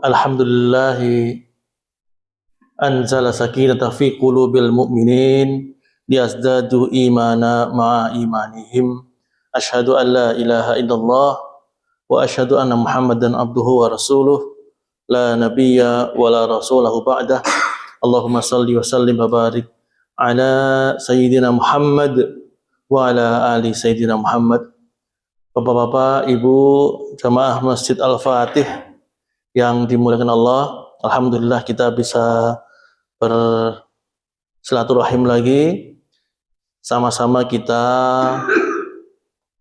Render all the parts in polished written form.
Alhamdulillahi anzala sakinata fi qulubil mu'minin liyazdadu imana ma'a imanihim. Asyhadu an la ilaha illallah wa asyhadu anna Muhammadan abduhu wa rasuluh la nabiyya wa la rasulahu ba'dah. Allahumma salli wa sallim wa barik ala sayyidina Muhammad wa ala ali sayyidina Muhammad. Bapak-bapak, Ibu, jamaah Masjid Al-Fatih yang dimuliakan Allah, alhamdulillah kita bisa bersilaturahim lagi. Sama-sama kita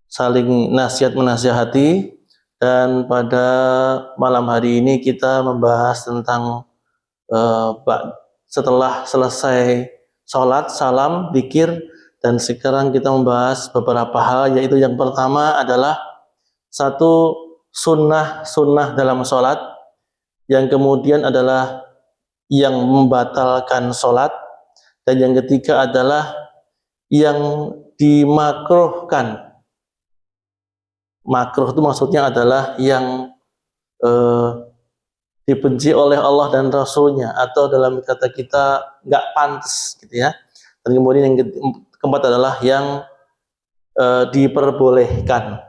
saling nasihat menasihati, dan pada malam hari ini kita membahas tentang setelah selesai sholat, salam, zikir, dan sekarang kita membahas beberapa hal, yaitu yang pertama adalah satu sunnah dalam sholat, yang kemudian adalah yang membatalkan sholat, dan yang ketiga adalah yang dimakruhkan. Makruh itu maksudnya adalah yang dibenci oleh Allah dan Rasulnya, atau dalam kata kita nggak pantas gitu ya. Dan kemudian yang keempat adalah yang diperbolehkan.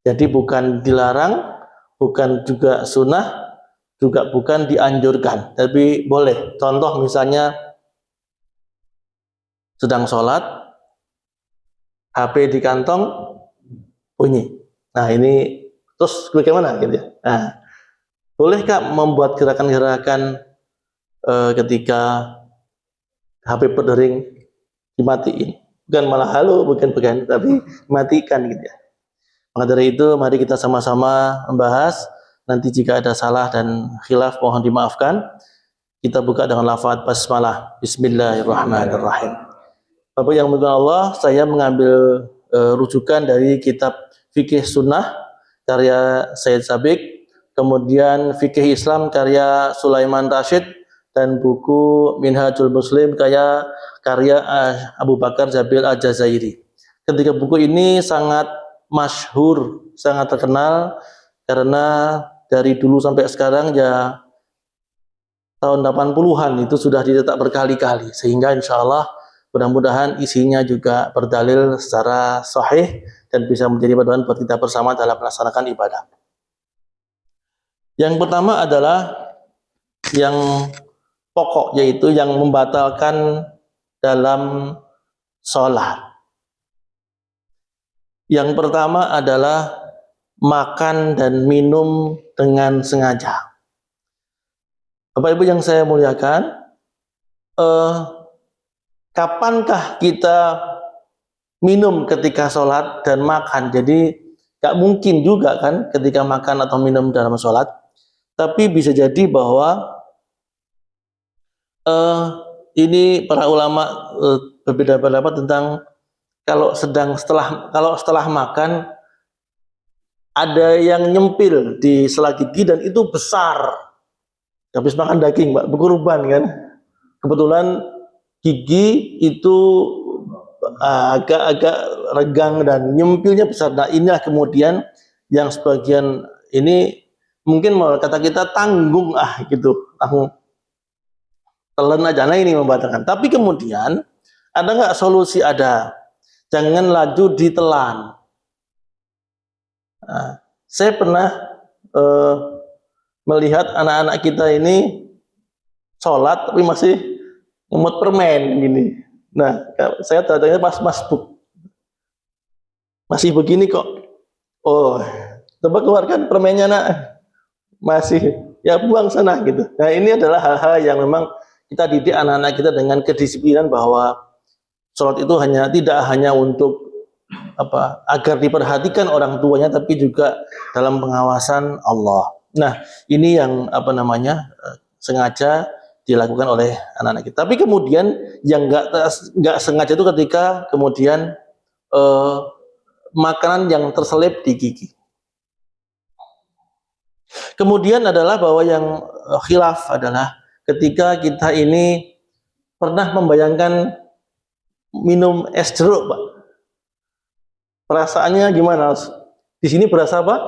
Jadi bukan dilarang, bukan juga sunnah, juga bukan dianjurkan, tapi boleh. Contoh misalnya sedang sholat, HP di kantong bunyi. Nah ini terus bagaimana gitu ya? Nah, bolehkah membuat gerakan-gerakan ketika HP berdering dimatiin? Bukan malah halo, bukan, tapi matikan gitu ya. Maka dari itu mari kita sama-sama membahas. Nanti jika ada salah dan khilaf mohon dimaafkan. Kita buka dengan lafaz basmalah. Bismillahirrahmanirrahim. Bapak yang dimuliakan Allah, saya mengambil rujukan dari kitab Fikih Sunnah karya Sayyid Sabiq, kemudian Fikih Islam karya Sulaiman Rashid, dan buku Minhajul Muslim karya Abu Bakar Jabil Al-Jazairi. Ketiga buku ini sangat masyhur, sangat terkenal, karena dari dulu sampai sekarang ya tahun 80-an itu sudah dicetak berkali-kali, sehingga insya Allah mudah-mudahan isinya juga berdalil secara sahih dan bisa menjadi panduan buat kita bersama dalam melaksanakan ibadah. Yang pertama adalah yang pokok, yaitu yang membatalkan dalam sholat. Yang pertama adalah makan dan minum dengan sengaja. Bapak Ibu yang saya muliakan, kapankah kita minum ketika sholat dan makan? Jadi gak mungkin juga kan ketika makan atau minum dalam sholat. Tapi bisa jadi bahwa ini para ulama berbeda pendapat tentang kalau setelah makan ada yang nyempil di sela gigi dan itu besar. Habis makan daging, Mbak, berkorban kan. Kebetulan gigi itu agak-agak regang dan nyempilnya besar. Nah, inilah kemudian yang sebagian ini mungkin kata kita tanggung gitu. Telan aja, nah ini membatalkan. Tapi kemudian ada nggak solusi? Ada. Jangan laju ditelan. Nah, saya pernah melihat anak-anak kita ini sholat tapi masih ngemut permen gini. Nah, saya tanya pas masbuk masih begini kok. Oh, coba keluarkan permennya nak. Masih, ya buang sana gitu. Nah, ini adalah hal-hal yang memang kita didik anak-anak kita dengan kedisiplinan bahwa sholat itu tidak hanya untuk agar diperhatikan orang tuanya, tapi juga dalam pengawasan Allah. Nah, ini yang sengaja dilakukan oleh anak-anak kita. Tapi kemudian yang nggak sengaja itu ketika kemudian makanan yang terselip di gigi. Kemudian adalah bahwa yang khilaf adalah ketika kita ini pernah membayangkan minum es jeruk, Pak. Perasaannya gimana? Di sini berasa apa?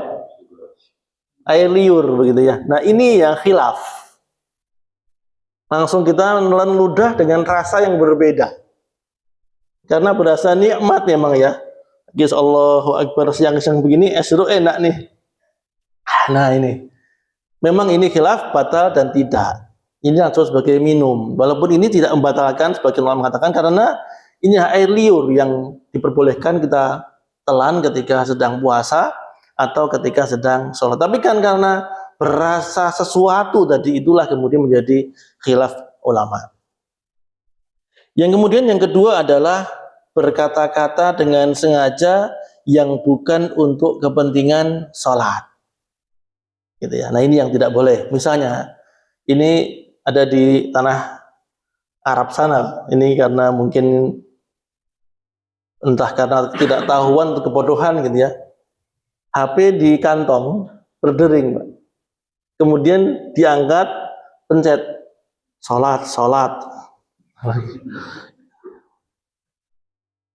air liur begitu ya. Nah, ini yang khilaf. Langsung kita menelan ludah dengan rasa yang berbeda. Karena berasa nikmat memang ya. Guys, Allahu Akbar, siang-siang begini es jeruk enak nih. Nah, ini. Memang ini khilaf batal dan tidak. Ini langsung sebagai minum. Walaupun ini tidak membatalkan sebagian ulama mengatakan karena ini air liur yang diperbolehkan kita telan ketika sedang puasa atau ketika sedang sholat. Tapi kan karena berasa sesuatu tadi, itulah kemudian menjadi khilaf ulama. Yang kemudian yang kedua adalah berkata-kata dengan sengaja yang bukan untuk kepentingan sholat. Gitu ya. Nah, ini yang tidak boleh. Misalnya ini ada di tanah Arab sana. Ini karena mungkin entah karena tidak tahuan atau kebodohan gitu ya. HP di kantong berdering, Pak. Kemudian diangkat, pencet sholat.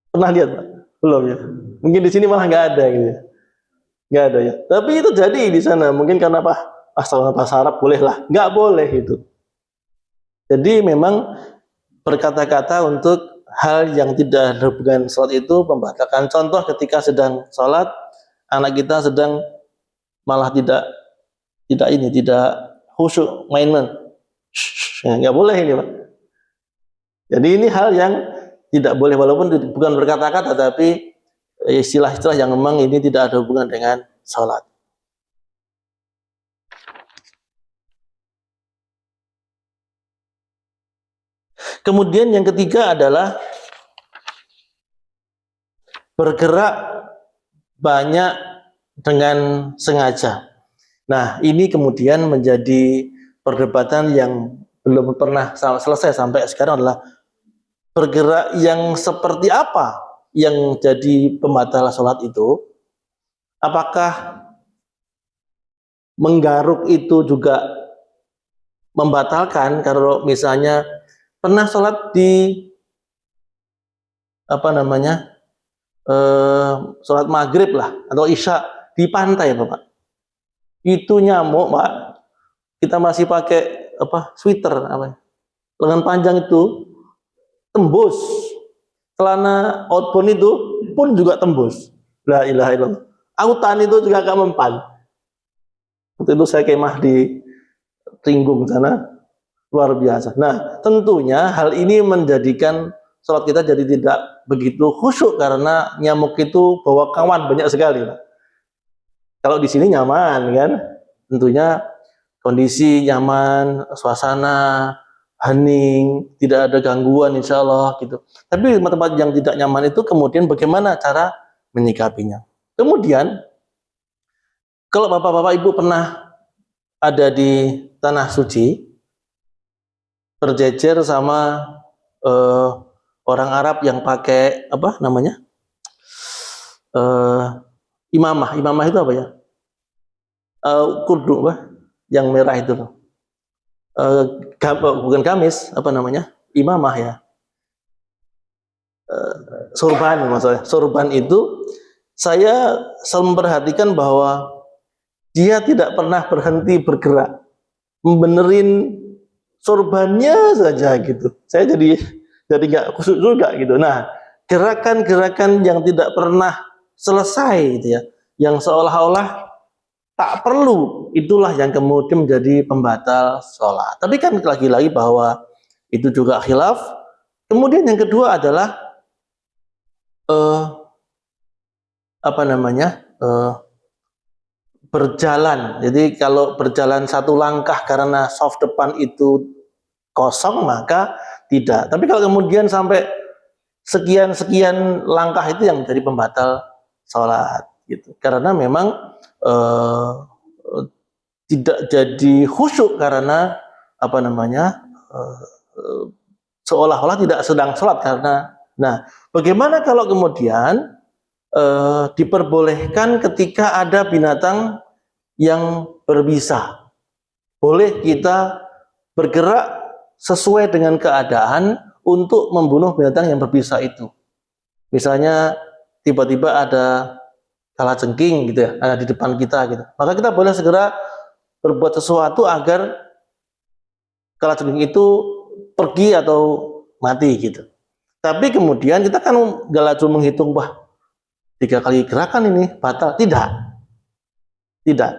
Pernah lihat, Pak? Belum ya? Mungkin di sini malah nggak ada gitu ya. Nggak ada ya. Tapi itu jadi di sana. Mungkin karena apa? Asal bahasa Arab boleh lah. Nggak boleh itu. Jadi memang berkata-kata untuk hal yang tidak ada hubungan sholat itu membatalkan. Contoh ketika sedang sholat, anak kita sedang malah tidak khusyuk main-main. Nggak boleh ini, Pak. Jadi ini hal yang tidak boleh, walaupun bukan berkata-kata, tapi istilah-istilah yang memang ini tidak ada hubungan dengan sholat. Kemudian yang ketiga adalah bergerak banyak dengan sengaja. Nah, ini kemudian menjadi perdebatan yang belum pernah selesai sampai sekarang adalah bergerak yang seperti apa yang jadi pembatal sholat itu. Apakah menggaruk itu juga membatalkan? Kalau misalnya pernah sholat di sholat maghrib lah atau isya di pantai, Bapak, itu nyamuk, Pak, kita masih pakai sweater lengan panjang itu tembus celana outbound itu pun juga tembus. La ilaha illallah. Autan itu juga gak mempan. Waktu itu saya kemah di Tinggung sana, luar biasa. Nah, tentunya hal ini menjadikan sholat kita jadi tidak begitu khusyuk karena nyamuk itu bawa kawan banyak sekali. Kalau di sini nyaman kan, tentunya kondisi nyaman, suasana hening, tidak ada gangguan insya Allah gitu. Tapi tempat-tempat yang tidak nyaman itu kemudian bagaimana cara menyikapinya. Kemudian kalau bapak-bapak ibu pernah ada di tanah suci, berjejer sama orang Arab yang pakai imamah itu apa ya? Kudu yang merah itu loh. Bukan gamis, imamah ya. Sorban maksudnya. Sorban itu saya selalu memperhatikan bahwa dia tidak pernah berhenti bergerak, membenerin sorbannya saja gitu. Saya jadi nggak khusyuk juga gitu. Nah, gerakan-gerakan yang tidak pernah selesai gitu ya, yang seolah-olah tak perlu, itulah yang kemudian menjadi pembatal sholat. Tapi kan lagi-lagi bahwa itu juga khilaf. Kemudian yang kedua adalah berjalan. Jadi kalau berjalan satu langkah karena soft depan itu kosong maka tidak. Tapi kalau kemudian sampai sekian langkah itu yang menjadi pembatal sholat gitu. Karena memang tidak jadi khusyuk karena seolah-olah tidak sedang sholat karena. Nah, bagaimana kalau kemudian diperbolehkan ketika ada binatang yang berbisa? Boleh kita bergerak sesuai dengan keadaan untuk membunuh binatang yang berbisa itu. Misalnya tiba-tiba ada kalajengking gitu ya, ada di depan kita gitu. Maka kita boleh segera berbuat sesuatu agar kalajengking itu pergi atau mati gitu. Tapi kemudian kita kan gak langsung menghitung, wah 3 kali gerakan ini batal. Tidak.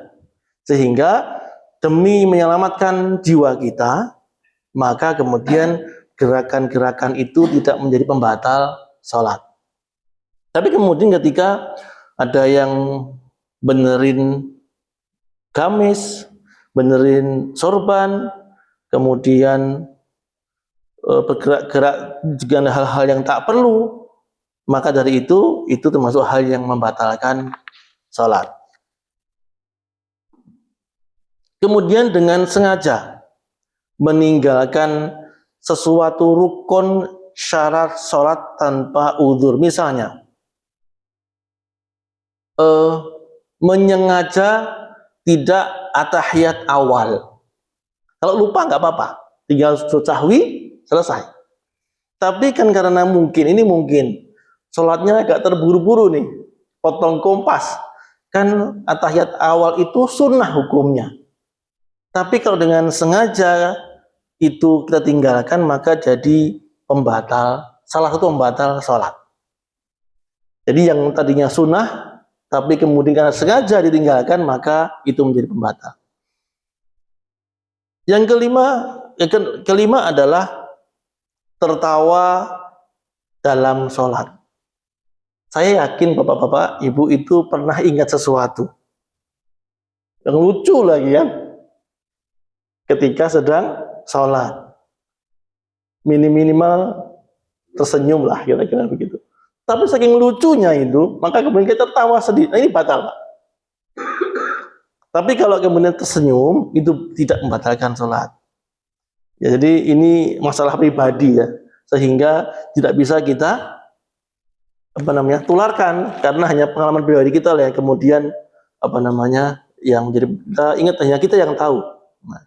Sehingga demi menyelamatkan jiwa kita, maka kemudian gerakan-gerakan itu tidak menjadi pembatal sholat. Tapi kemudian ketika ada yang benerin gamis, benerin sorban, kemudian bergerak-gerak dengan hal-hal yang tak perlu, maka dari itu termasuk hal yang membatalkan sholat. Kemudian dengan sengaja meninggalkan sesuatu rukun syarat sholat tanpa udzur, misalnya menyengaja tidak atahiyat awal. Kalau lupa nggak apa-apa, tinggal sahwi selesai. Tapi kan karena mungkin sholatnya agak terburu-buru nih, potong kompas, kan atahiyat awal itu sunnah hukumnya. Tapi kalau dengan sengaja itu kita tinggalkan, maka jadi salah satu pembatal sholat. Jadi yang tadinya sunnah tapi kemudian karena sengaja ditinggalkan, maka itu menjadi pembatal. Yang kelima adalah tertawa dalam sholat. Saya yakin bapak-bapak, ibu itu pernah ingat sesuatu yang lucu lagi ya, ketika sedang sholat. Minimal tersenyum lah, kira-kira begitu. Tapi saking lucunya itu, maka kemudian kita tertawa sedih. Nah, ini batal, Pak. Tapi kalau kemudian tersenyum, itu tidak membatalkan sholat. Ya, jadi ini masalah pribadi ya, sehingga tidak bisa kita tularkan, karena hanya pengalaman pribadi kita lah yang kemudian yang jadi kita ingat, hanya kita yang tahu. Nah,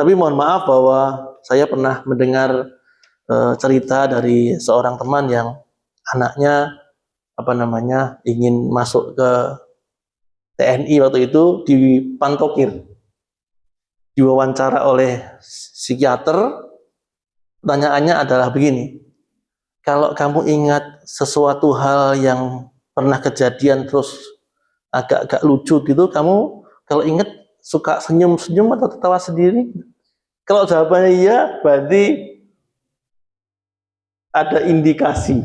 tapi mohon maaf bahwa saya pernah mendengar cerita dari seorang teman yang anaknya ingin masuk ke TNI waktu itu, dipantokir, diwawancara oleh psikiater. Pertanyaannya adalah begini, kalau kamu ingat sesuatu hal yang pernah kejadian terus agak-agak lucu gitu, kamu kalau ingat suka senyum-senyum atau tertawa sendiri? Kalau jawabannya iya, berarti ada indikasi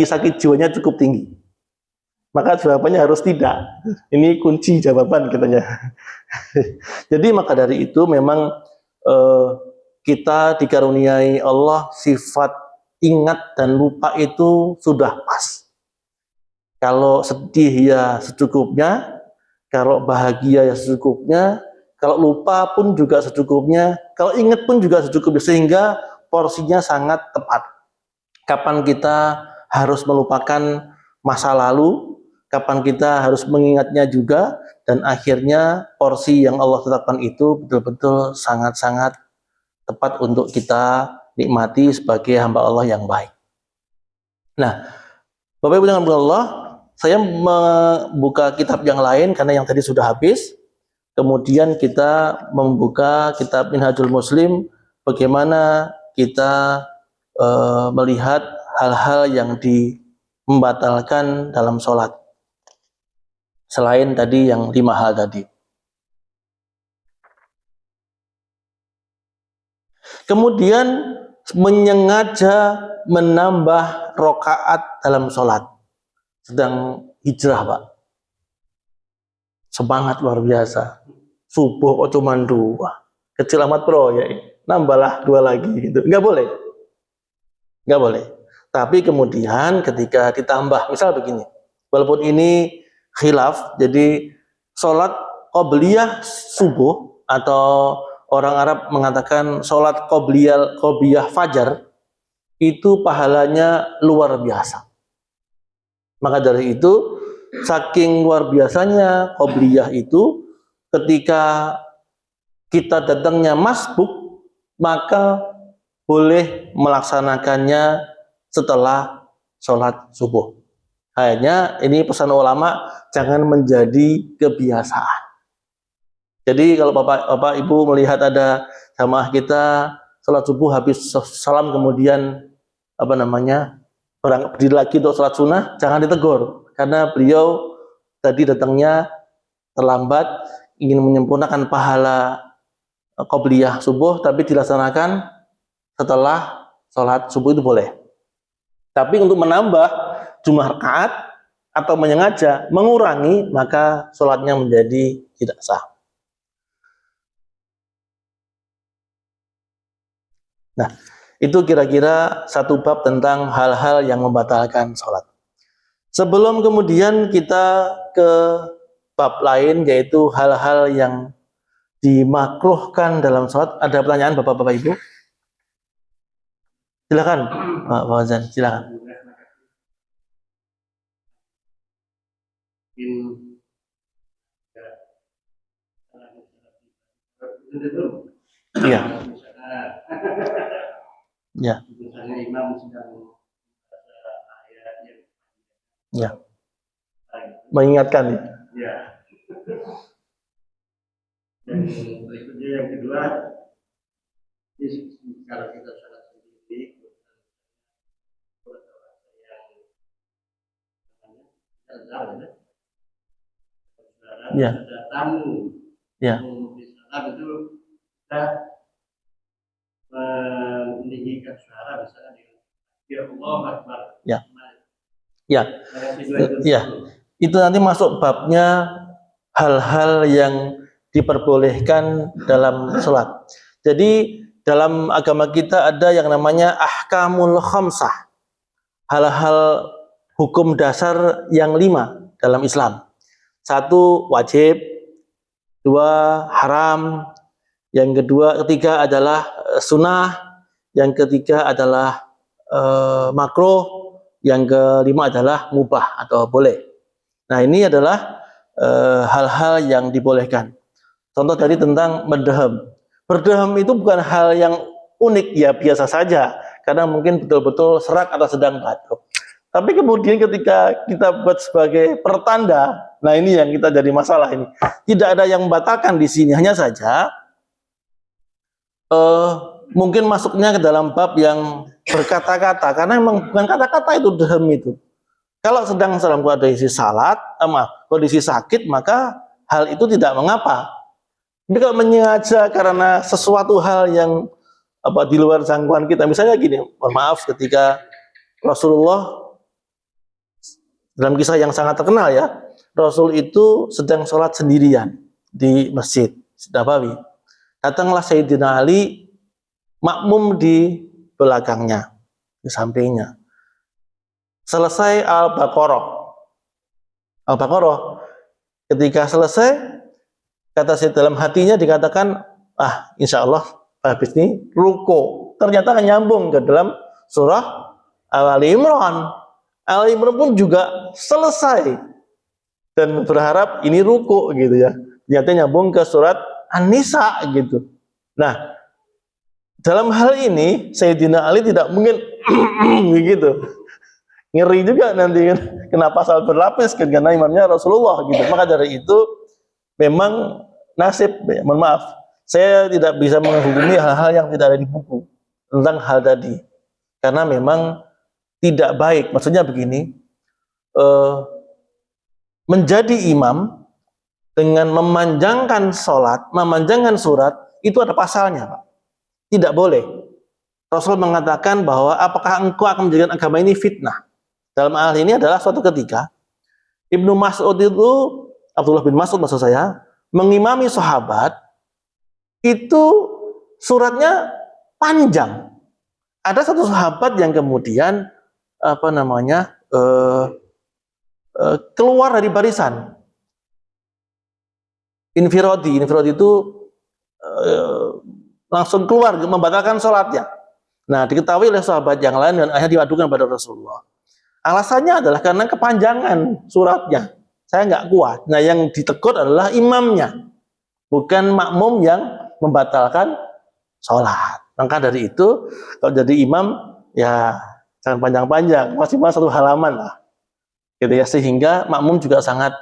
sakit jiwanya cukup tinggi. Maka jawabannya harus tidak. Ini kunci jawaban katanya. Jadi maka dari itu memang kita dikaruniai Allah sifat ingat dan lupa itu sudah pas. Kalau sedih ya secukupnya, kalau bahagia ya secukupnya, kalau lupa pun juga secukupnya, kalau ingat pun juga secukupnya, sehingga porsinya sangat tepat. Kapan kita harus melupakan masa lalu, kapan kita harus mengingatnya juga, dan akhirnya porsi yang Allah tetapkan itu betul-betul sangat-sangat tepat untuk kita nikmati sebagai hamba Allah yang baik. Nah, Bapak Ibu yang Allah, saya membuka kitab yang lain karena yang tadi sudah habis. Kemudian kita membuka kitab Minhajul Muslim, bagaimana kita melihat hal-hal yang membatalkan dalam sholat, selain tadi yang 5 hal tadi. Kemudian menyengaja menambah rokaat dalam sholat. Sedang hijrah, Pak, semangat luar biasa, subuh kok cuma 2, kecil amat bro ya, nambahlah 2 lagi gitu. Nggak boleh. Tapi kemudian ketika ditambah, misal begini, walaupun ini khilaf, jadi sholat qobliyah subuh, atau orang Arab mengatakan sholat qobliyah fajar, itu pahalanya luar biasa. Maka dari itu, saking luar biasanya qobliyah itu, ketika kita datangnya masbuk, maka boleh melaksanakannya setelah sholat subuh. Hanya ini pesan ulama, jangan menjadi kebiasaan. Jadi kalau Bapak Ibu melihat ada jamaah kita sholat subuh habis salam kemudian berdiri lagi untuk sholat sunnah, jangan ditegur karena beliau tadi datangnya terlambat, ingin menyempurnakan pahala qobliyah subuh, tapi dilaksanakan setelah sholat subuh itu boleh. Tapi untuk menambah jumlah rakaat atau menyengaja mengurangi, maka sholatnya menjadi tidak sah. Nah, itu kira-kira satu bab tentang hal-hal yang membatalkan sholat. Sebelum kemudian kita ke bab lain, yaitu hal-hal yang dimakruhkan dalam sholat. Ada pertanyaan Bapak-Bapak Ibu? Silakan, Pak Fauzan, silakan. Iya. Ya. Ya. Mengingatkan. Ya. Dan berikutnya yang kedua, kalau kita sholat sendiri, ya. Ada tamu, ya. Di salat itu kita meninggikan suara misalnya dengan ya Allah Akbar. Ya. Ya. Ya. Itu nanti masuk babnya hal-hal yang diperbolehkan dalam sholat. Jadi dalam agama kita ada yang namanya ahkamul khamsah, hal-hal hukum dasar yang 5 dalam Islam. 1 wajib, 2 haram, yang ketiga adalah sunnah, yang ketiga adalah makruh, yang kelima adalah mubah atau boleh. Nah, ini adalah hal-hal yang dibolehkan. Contoh tadi tentang mendaham. Berdaham itu bukan hal yang unik, ya biasa saja, karena mungkin betul-betul serak atau sedang batuk. Tapi kemudian ketika kita buat sebagai pertanda, nah ini yang kita jadi masalah ini. Tidak ada yang membatalkan di sini, hanya saja mungkin masuknya ke dalam bab yang berkata-kata, karena memang bukan kata-kata itu daham itu. Kalau sedang dalam kondisi salat, kondisi sakit, maka hal itu tidak mengapa. Tapi kalau menyengaja karena sesuatu hal yang di luar jangkauan kita, misalnya gini, mohon maaf, ketika Rasulullah dalam kisah yang sangat terkenal ya, Rasul itu sedang sholat sendirian di Masjid Nabawi. Datanglah Sayyidina Ali makmum di belakangnya, di sampingnya. Selesai Al-Baqarah. Ketika selesai, kata saya dalam hatinya dikatakan, insya Allah habis ini ruko. Ternyata nyambung ke dalam surah Al-Imran. Al-Imran pun juga selesai dan berharap ini ruko gitu ya. Ternyata nyambung ke surat An-Nisa gitu. Nah, dalam hal ini Sayyidina Ali tidak mungkin begitu. Ngeri juga nanti kan, kenapa pasal berlapis kan, karena imamnya Rasulullah gitu. Maka dari itu memang nasib, mohon maaf, saya tidak bisa menghukumi hal-hal yang tidak ada di buku tentang hal tadi, karena memang tidak baik. Maksudnya begini, menjadi imam dengan memanjangkan sholat, memanjangkan surat, itu ada pasalnya, Pak. Tidak boleh. Rasul mengatakan bahwa apakah engkau akan menjadikan agama ini fitnah? Dalam hal ini adalah suatu ketika Ibnu Mas'ud itu, Abdullah bin Mas'ud maksud saya, mengimami sahabat, itu suratnya panjang. Ada satu sahabat yang kemudian keluar dari barisan. Infiradi itu langsung keluar, membatalkan sholatnya. Nah, diketahui oleh sahabat yang lain dan akhirnya diadukan pada Rasulullah. Alasannya adalah karena kepanjangan suratnya. Saya nggak kuat. Nah, yang ditegur adalah imamnya, bukan makmum yang membatalkan sholat. Maka dari itu, kalau jadi imam, ya jangan panjang-panjang, maksimal 1 halaman lah. Gitu ya, sehingga makmum juga sangat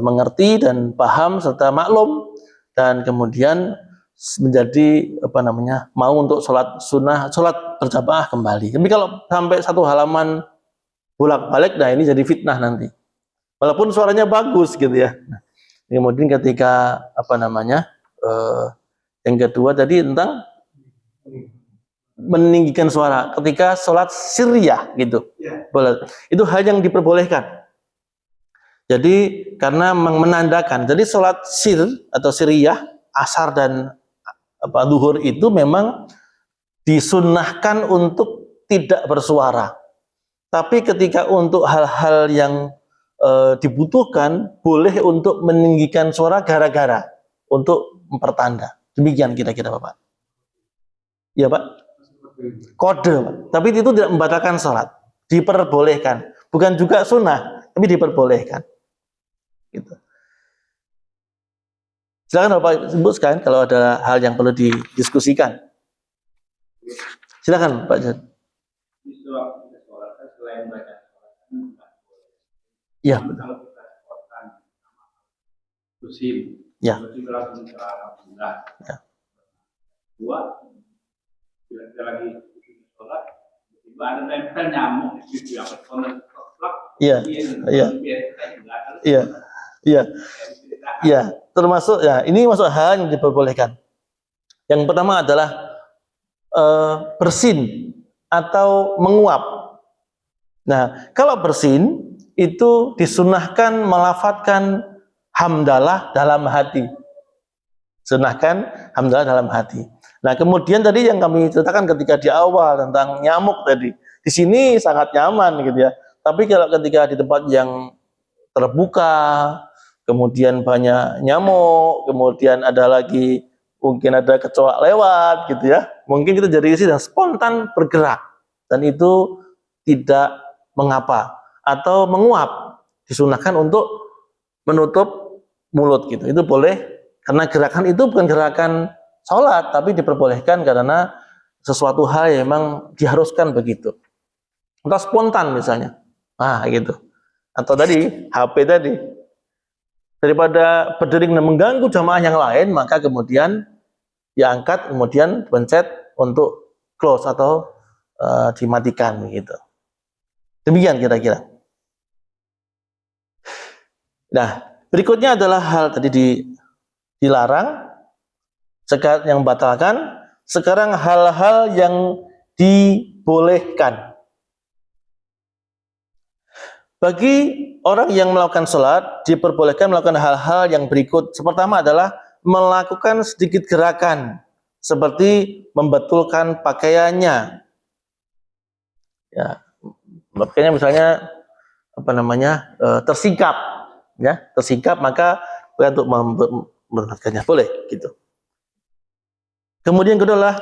mengerti dan paham serta maklum, dan kemudian menjadi mau untuk sholat sunnah, sholat berjamaah kembali. Tapi kalau sampai satu halaman bolak-balik, nah ini jadi fitnah nanti. Walaupun suaranya bagus gitu ya. Nah, kemudian ketika yang kedua tadi tentang meninggikan suara ketika sholat sirriyah gitu, boleh. Itu hal yang diperbolehkan. Jadi karena menandakan, jadi sholat sir atau sirriyah, asar dan zuhur itu memang disunnahkan untuk tidak bersuara. Tapi ketika untuk hal-hal yang dibutuhkan, boleh untuk meninggikan suara gara-gara untuk mempertanda. Demikian kira-kira Bapak. Ya Pak? Kode, Pak. Tapi itu tidak membatalkan sholat. Diperbolehkan. Bukan juga sunnah, tapi diperbolehkan. Gitu. Silakan Bapak sebutkan kalau ada hal yang perlu didiskusikan. Silakan Pak Jan. Selain baca Ya, kalau betul. kita sholatkan musim, Ya. musim langsung cerah bulan. Ya. Dua, bila kita lagi sholat, tiba ada nempel nyamuk di situ yang berkonon koplak. Iya. Iya. Iya. Iya. Iya. Termasuk ya, ini masuk hal yang diperbolehkan. Yang pertama adalah bersin atau menguap. Nah, kalau bersin itu disunahkan melafadzkan hamdalah dalam hati. Sunahkan hamdalah dalam hati. Nah, kemudian tadi yang kami ceritakan ketika di awal tentang nyamuk tadi. Di sini sangat nyaman gitu ya. Tapi kalau ketika di tempat yang terbuka, kemudian banyak nyamuk, kemudian ada lagi mungkin ada kecoak lewat gitu ya. Mungkin kita jadi isi dan spontan bergerak. Dan itu tidak mengapa. Atau menguap, disunahkan untuk menutup mulut gitu. Itu boleh. Karena gerakan itu bukan gerakan sholat, tapi diperbolehkan karena sesuatu hal yang memang diharuskan begitu. Atau spontan misalnya. Nah gitu. Atau tadi, HP tadi. Daripada berdering dan mengganggu jamaah yang lain, maka kemudian diangkat, kemudian pencet untuk close atau dimatikan begitu. Demikian kira-kira. Nah, berikutnya adalah hal tadi dilarang, sekarang yang batalkan, sekarang hal-hal yang dibolehkan. Bagi orang yang melakukan sholat, diperbolehkan melakukan hal-hal yang berikut. Pertama adalah melakukan sedikit gerakan, seperti membetulkan pakaiannya. Ya, pakaiannya misalnya tersingkap, ya, tersingkap maka untuk membetulkannya boleh gitu. Kemudian kedua adalah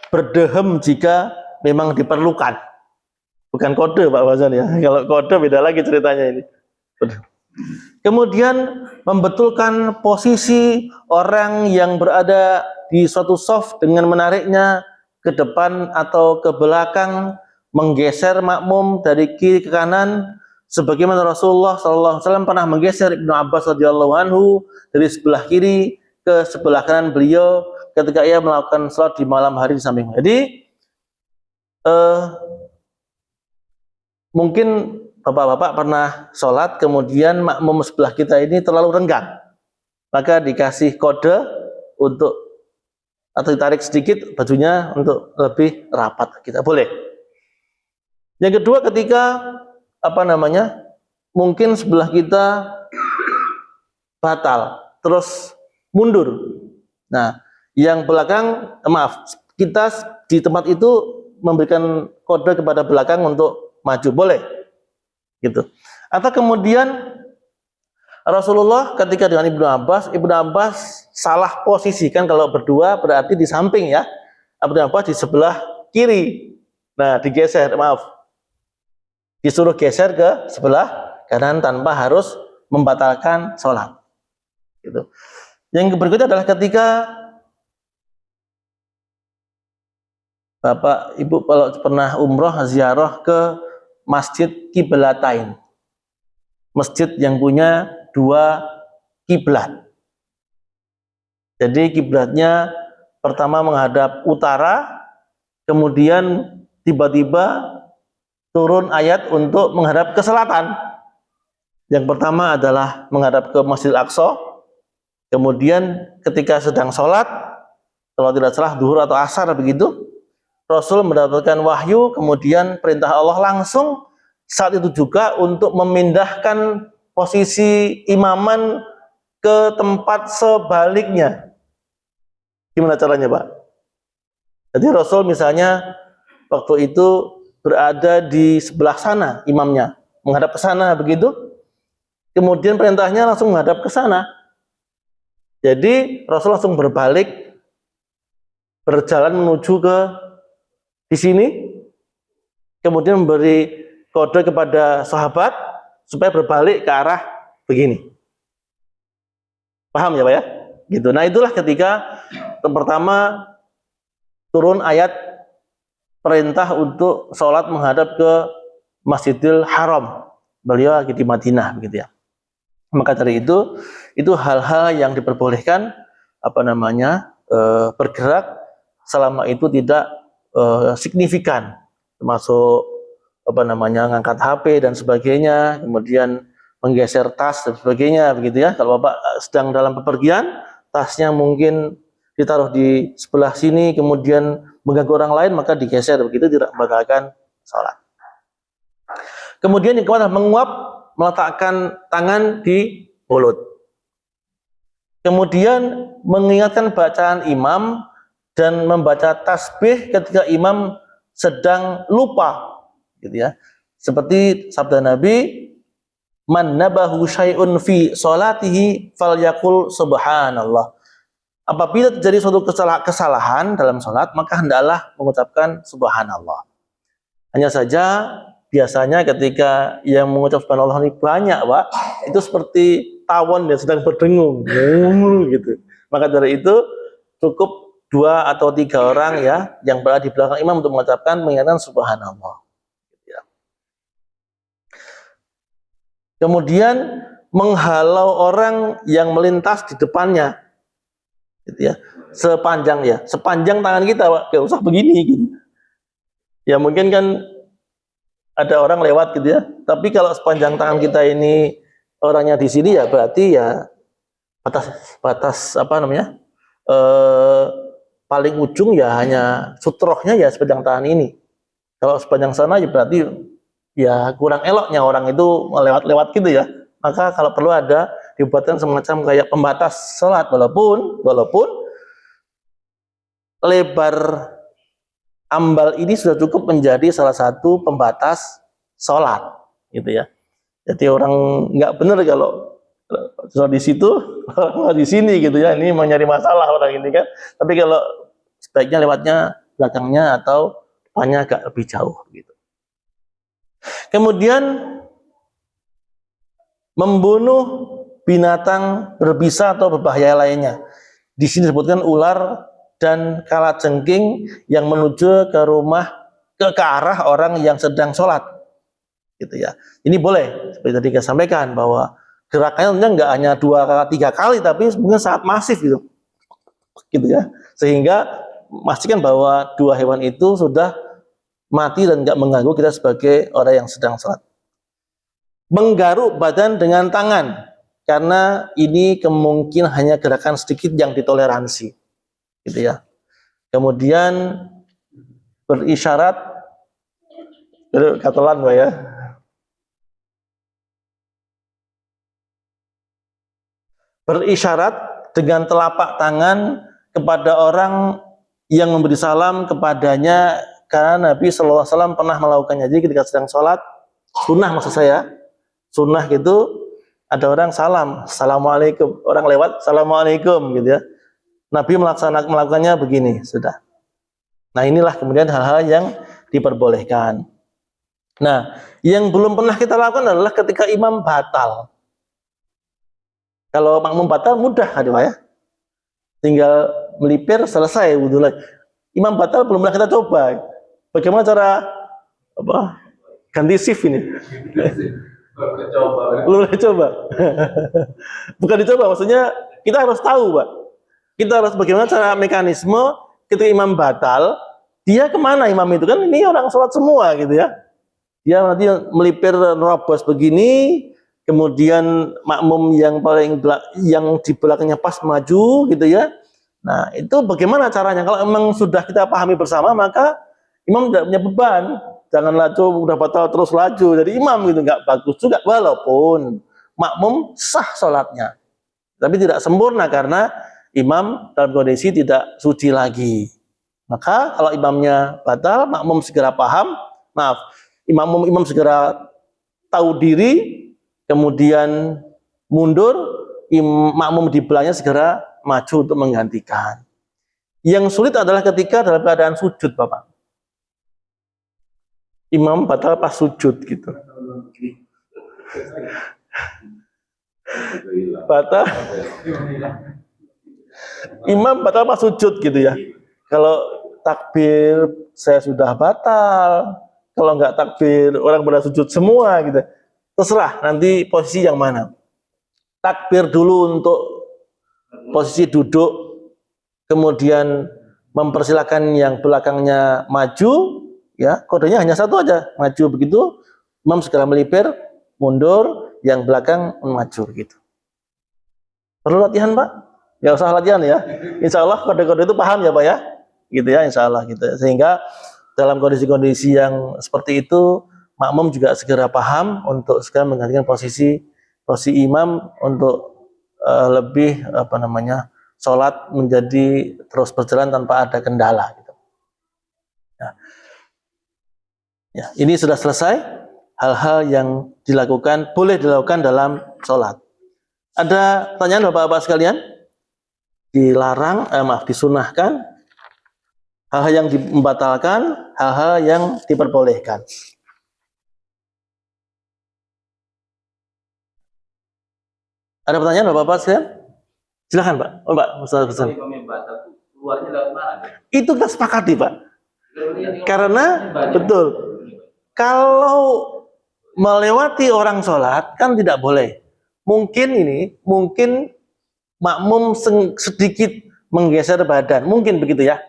berdehem jika memang diperlukan. Bukan kode Pak Hasan ya. Kalau kode beda lagi ceritanya ini. Kemudian membetulkan posisi orang yang berada di suatu shaf dengan menariknya ke depan atau ke belakang, menggeser makmum dari kiri ke kanan, sebagaimana Rasulullah SAW pernah menggeser Ibnu Abbas radhiyallahu anhu dari sebelah kiri ke sebelah kanan beliau ketika ia melakukan sholat di malam hari di samping. Jadi mungkin bapak-bapak pernah sholat kemudian makmum sebelah kita ini terlalu renggang, maka dikasih kode untuk atau ditarik sedikit bajunya untuk lebih rapat, kita boleh. Yang kedua ketika mungkin sebelah kita batal terus mundur, nah yang belakang kita di tempat itu memberikan kode kepada belakang untuk maju, boleh gitu. Atau kemudian Rasulullah ketika dengan Ibnu Abbas salah posisi, kan kalau berdua berarti di samping ya, Ibnu Abbas di sebelah kiri, nah digeser, disuruh geser ke sebelah kanan tanpa harus membatalkan sholat gitu. Yang berikutnya adalah ketika Bapak Ibu kalau pernah umroh ziarah ke Masjid Qiblatain. masjid yang punya dua kiblat. Jadi kiblatnya pertama menghadap utara, kemudian tiba-tiba turun ayat untuk menghadap ke selatan. Yang pertama adalah menghadap ke Masjidil Aqsa. Kemudian ketika sedang sholat, kalau tidak salah duhur atau asar begitu, Rasul mendapatkan wahyu, kemudian perintah Allah langsung saat itu juga untuk memindahkan posisi imaman ke tempat sebaliknya. Gimana caranya, Pak? Jadi Rasul misalnya waktu itu berada di sebelah sana imamnya, menghadap ke sana begitu. Kemudian perintahnya langsung menghadap ke sana. Jadi Rasul langsung berbalik, berjalan menuju ke di sini, kemudian memberi kode kepada sahabat supaya berbalik ke arah begini. Paham ya Pak ya? Gitu. Nah itulah ketika pertama turun ayat perintah untuk sholat menghadap ke Masjidil Haram. Beliau lagi di Madinah begitu ya. Maka dari itu hal-hal yang diperbolehkan bergerak selama itu tidak signifikan, termasuk ngangkat HP dan sebagainya, kemudian menggeser tas dan sebagainya begitu ya. Kalau Bapak sedang dalam bepergian, tasnya mungkin ditaruh di sebelah sini kemudian mengganggu orang lain, maka digeser begitu, tidak membatalkan salat. Kemudian yang kedua menguap, meletakkan tangan di mulut. Kemudian mengingatkan bacaan imam dan membaca tasbih ketika imam sedang lupa, gitu ya. Seperti sabda Nabi, "Man nabahu syai'un fi sholatihi falyaqul subhanallah." Apabila terjadi suatu kesalahan dalam salat, maka hendaklah mengucapkan subhanallah. Hanya saja biasanya ketika yang mengucap subhanallah ini banyak, Pak, itu seperti tawon yang sedang berdengung, gitu. Maka dari itu cukup 2 atau 3 orang ya yang berada di belakang imam untuk mengingatkan subhanallah. Ya. Kemudian menghalau orang yang melintas di depannya, gitu ya. Sepanjang tangan kita, Pak, gak usah begini, gitu. Ya mungkin kan ada orang lewat gitu ya, tapi kalau sepanjang tangan kita ini orangnya di sini ya berarti ya batas paling ujung ya hanya sutrohnya ya sepanjang tangan ini. Kalau sepanjang sana ya berarti ya kurang eloknya orang itu lewat gitu ya. Maka kalau perlu ada dibuatkan semacam kayak pembatas salat, walaupun lebar ambal ini sudah cukup menjadi salah satu pembatas sholat, gitu ya. Jadi orang nggak benar kalau di situ, orang di sini, gitu ya. Ini mau nyari masalah orang ini kan. Tapi kalau sebaiknya lewatnya belakangnya atau depannya agak lebih jauh, gitu. Kemudian membunuh binatang berbisa atau berbahaya lainnya. Di sini disebutkan ular dan kalajengking yang menuju ke arah orang yang sedang sholat, gitu ya. Ini boleh, seperti tadi saya sampaikan bahwa gerakannya nggak hanya 2-3 kali, tapi mungkin sangat masif gitu ya. Sehingga memastikan bahwa 2 hewan itu sudah mati dan nggak mengganggu kita sebagai orang yang sedang sholat. Menggaruk badan dengan tangan, karena ini kemungkinan hanya gerakan sedikit yang ditoleransi, gitu ya. Kemudian berisyarat, katalan Pak ya. Berisyarat dengan telapak tangan kepada orang yang memberi salam kepadanya, karena Nabi SAW pernah melakukannya. Jadi ketika sedang sholat, sunnah maksud saya, sunnah gitu, ada orang salam, assalamualaikum, orang lewat, assalamualaikum, gitu ya. Nabi melakukannya begini, sudah. Nah inilah kemudian hal-hal yang diperbolehkan. Nah, yang belum pernah kita lakukan adalah ketika imam batal. Kalau makmum batal mudah, Pak ya. Tinggal melipir, selesai wudhu lagi. Imam batal belum pernah kita coba. Bagaimana cara ganti shift ini? Boleh coba. Boleh coba. Bukan dicoba, maksudnya kita harus tahu, Pak. Kita harus bagaimana cara mekanisme ketika imam batal, dia kemana imam itu kan ini orang sholat semua gitu ya. Dia nanti melipir nerobos begini, kemudian makmum yang di belakangnya pas maju gitu ya. Nah itu bagaimana caranya? Kalau memang sudah kita pahami bersama, maka imam tidak punya beban. Jangan laju udah batal terus laju jadi imam gitu, nggak bagus juga. Walaupun makmum sah sholatnya, tapi tidak sempurna karena imam dalam kondisi tidak suci lagi. Maka kalau imamnya batal, makmum segera paham, imam segera tahu diri, kemudian mundur, makmum di belakangnya segera maju untuk menggantikan. Yang sulit adalah ketika dalam keadaan sujud, Bapak. Imam batal pas sujud gitu. Batal. Imam batal pas sujud gitu ya. Kalau takbir saya sudah batal, kalau nggak takbir orang pada sujud semua gitu. Terserah nanti posisi yang mana. Takbir dulu untuk posisi duduk, kemudian mempersilahkan yang belakangnya maju, ya kodenya hanya satu aja, maju begitu, imam segera melipir, mundur, yang belakang maju gitu. Perlu latihan, Pak? Nggak usah latihan ya. Insya Allah kode-kode itu paham ya, Pak ya, gitu ya, insya Allah gitu. Sehingga dalam kondisi-kondisi yang seperti itu, makmum juga segera paham untuk segera menggantikan posisi imam untuk lebih sholat menjadi terus berjalan tanpa ada kendala. Gitu. Ya, ini sudah selesai hal-hal yang boleh dilakukan dalam sholat. Ada pertanyaan Bapak-Bapak sekalian? Disunahkan, hal-hal yang membatalkan, hal-hal yang diperbolehkan. Ada pertanyaan Bapak-Bapak sekalian? Silakan Pak. Oh Pak, Ustaz. Itu kita sepakati Pak. Karena betul. Kalau melewati orang sholat kan tidak boleh. Mungkin makmum sedikit menggeser badan, mungkin begitu ya.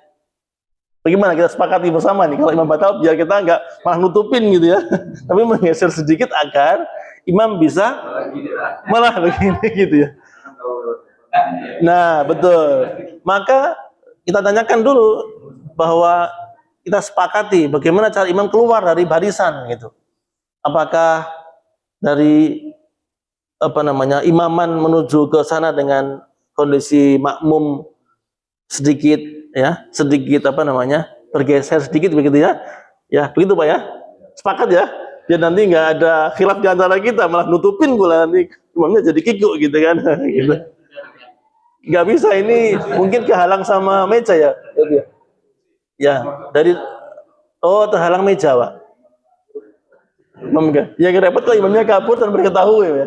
Bagaimana kita sepakati bersama nih kalau imam batal biar kita nggak malah nutupin gitu ya, tapi menggeser sedikit agar imam bisa malah begini gitu ya. Nah betul. Maka kita tanyakan dulu bahwa kita sepakati bagaimana cara imam keluar dari barisan gitu. Apakah dari imaman menuju ke sana dengan kondisi makmum sedikit bergeser sedikit begitu ya. Ya, begitu Pak ya. Sepakat ya. Biar nanti nggak ada khilaf di antara kita, malah nutupin pula nanti imamnya jadi kikuk gitu kan. Gitu. Nggak bisa, ini mungkin kehalang sama meja ya. Ya, terhalang meja, Pak. Ya repot kalau imamnya kabur tanpa diketahui ya.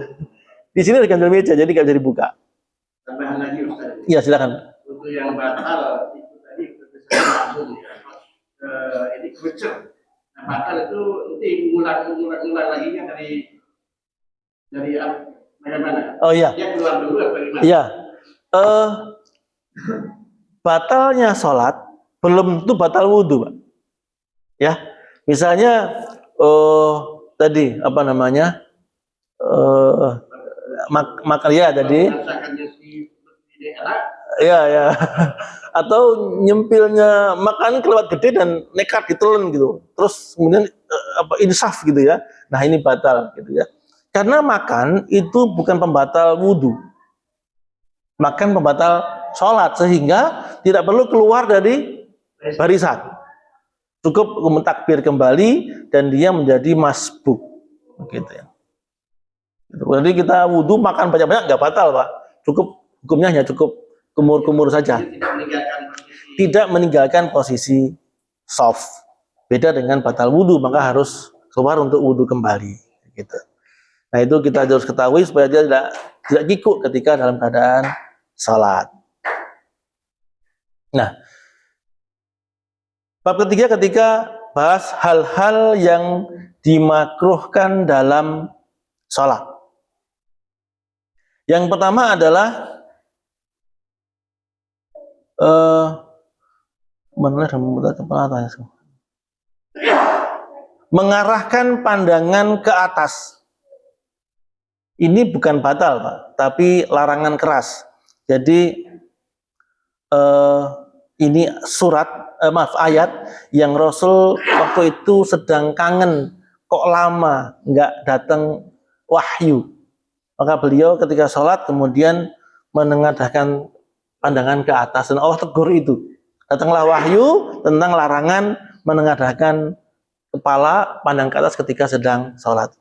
Di sini ada ganjil meja, jadi nggak bisa dibuka. Tambahan lagi Ustaz. Iya, silakan. Untuk yang batal itu tadi ini kerucut. Nah, batal itu nanti ulang lagi kan dari mana? Oh iya. Dia keluar dulu apa gimana? Iya. Batalnya sholat belum tentu batal wudhu, Pak. Ya, misalnya tadi tadi ya atau nyempilnya makan kelewat gede dan nekat ditelan gitu, terus kemudian insaf gitu ya. Nah ini batal gitu ya, karena makan itu bukan pembatal wudhu, makan pembatal sholat, sehingga tidak perlu keluar dari barisan, cukup mentakbir kembali dan dia menjadi masbuk gitu ya. Jadi kita wudhu makan banyak-banyak nggak batal Pak, hukumnya hanya cukup kumur-kumur saja, tidak meninggalkan posisi soft. Beda dengan batal wudhu, maka harus keluar untuk wudhu kembali gitu. Nah itu kita harus ketahui supaya dia tidak kikuk ketika dalam keadaan salat. Nah, bab ketiga ketika bahas hal-hal yang dimakruhkan dalam sholat. Yang pertama adalah mengarahkan pandangan ke atas. Ini bukan batal, Pak, tapi larangan keras. Jadi ini ayat yang Rasul waktu itu sedang kangen, kok lama nggak datang wahyu. Maka beliau ketika sholat kemudian menengadahkan pandangan ke atas dan Allah tegur itu. Datanglah wahyu tentang larangan menengadahkan kepala pandang ke atas ketika sedang sholat.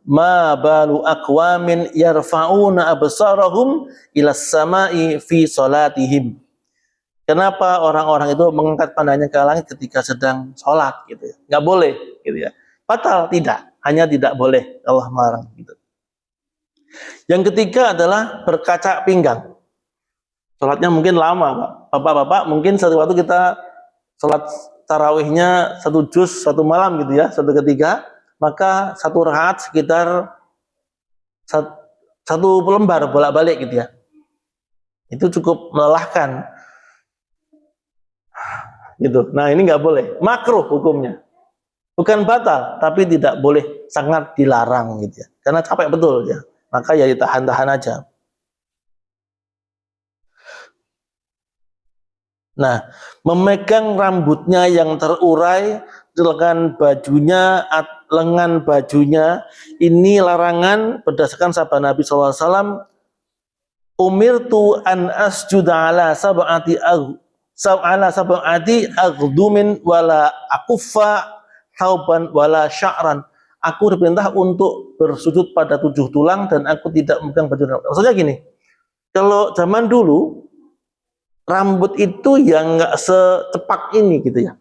Ma balu aqwamin yarfa'una absarahum ila samai fi salatihim. Kenapa orang-orang itu mengangkat pandangnya ke langit ketika sedang sholat gitu ya? Nggak boleh gitu ya. Batal tidak, hanya tidak boleh, Allah melarang gitu. Yang ketiga adalah berkaca pinggang. Sholatnya mungkin lama, Pak. Bapak-bapak mungkin satu waktu kita sholat tarawihnya 1 juz 1 malam gitu ya, 1 ketiga, maka 1 rakaat sekitar 1 lembar bolak-balik gitu ya. Itu cukup melelahkan. Gitu. Nah, ini nggak boleh. Makruh hukumnya. Bukan batal, tapi tidak boleh, sangat dilarang gitu ya. Karena capek betul ya. Maka ya ditahan-tahan aja. Nah, memegang rambutnya yang terurai, lengan bajunya, ini larangan berdasarkan sabda Nabi SAW, umirtu an asjuda ala sab'ati aghdumin wala akuffa thauban wala sya'ran. Aku diperintah untuk bersujud pada 7 tulang dan aku tidak memegang baju. Maksudnya gini, kalau zaman dulu rambut itu yang nggak secepak ini gitu ya.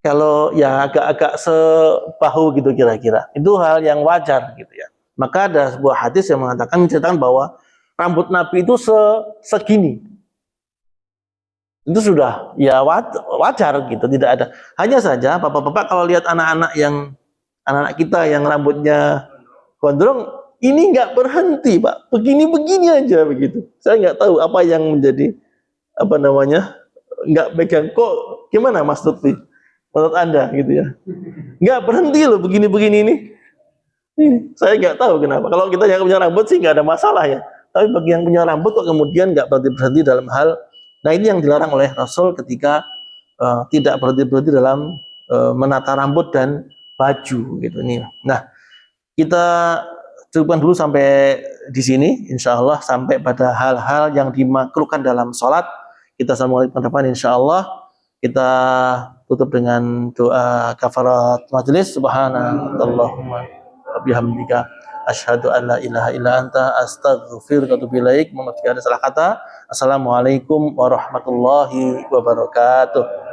Kalau ya agak-agak sebahu gitu kira-kira. Itu hal yang wajar gitu ya. Maka ada sebuah hadis yang menceritakan bahwa rambut Nabi itu segini. Itu sudah ya wajar gitu, tidak ada. Hanya saja bapak-bapak kalau lihat anak-anak kita yang rambutnya gondrong, ini nggak berhenti, Pak. Begini-begini aja begitu. Saya nggak tahu apa yang menjadi nggak pegang. Kok gimana Mas Lutfi? Menurut Anda gitu ya? Nggak berhenti loh begini-begini ini. Saya nggak tahu kenapa. Kalau kita yang punya rambut sih nggak ada masalah ya. Tapi bagi yang punya rambut kok kemudian nggak berhenti dalam hal. Nah, ini yang dilarang oleh Rasul ketika tidak berhenti dalam menata rambut dan baju gitu nih. Nah, kita cukupkan dulu sampai di sini, insya Allah sampai pada hal-hal yang dimakruhkan dalam sholat. Kita sambung lagi depan insya Allah. Kita tutup dengan doa kafarat majelis. Subhanallahumma bihamdika asyhadu an la ilaha illa anta astaghfiruka wa atubu ilaik. Mohon maaf jika ada salah kata. Assalamualaikum warahmatullahi wabarakatuh.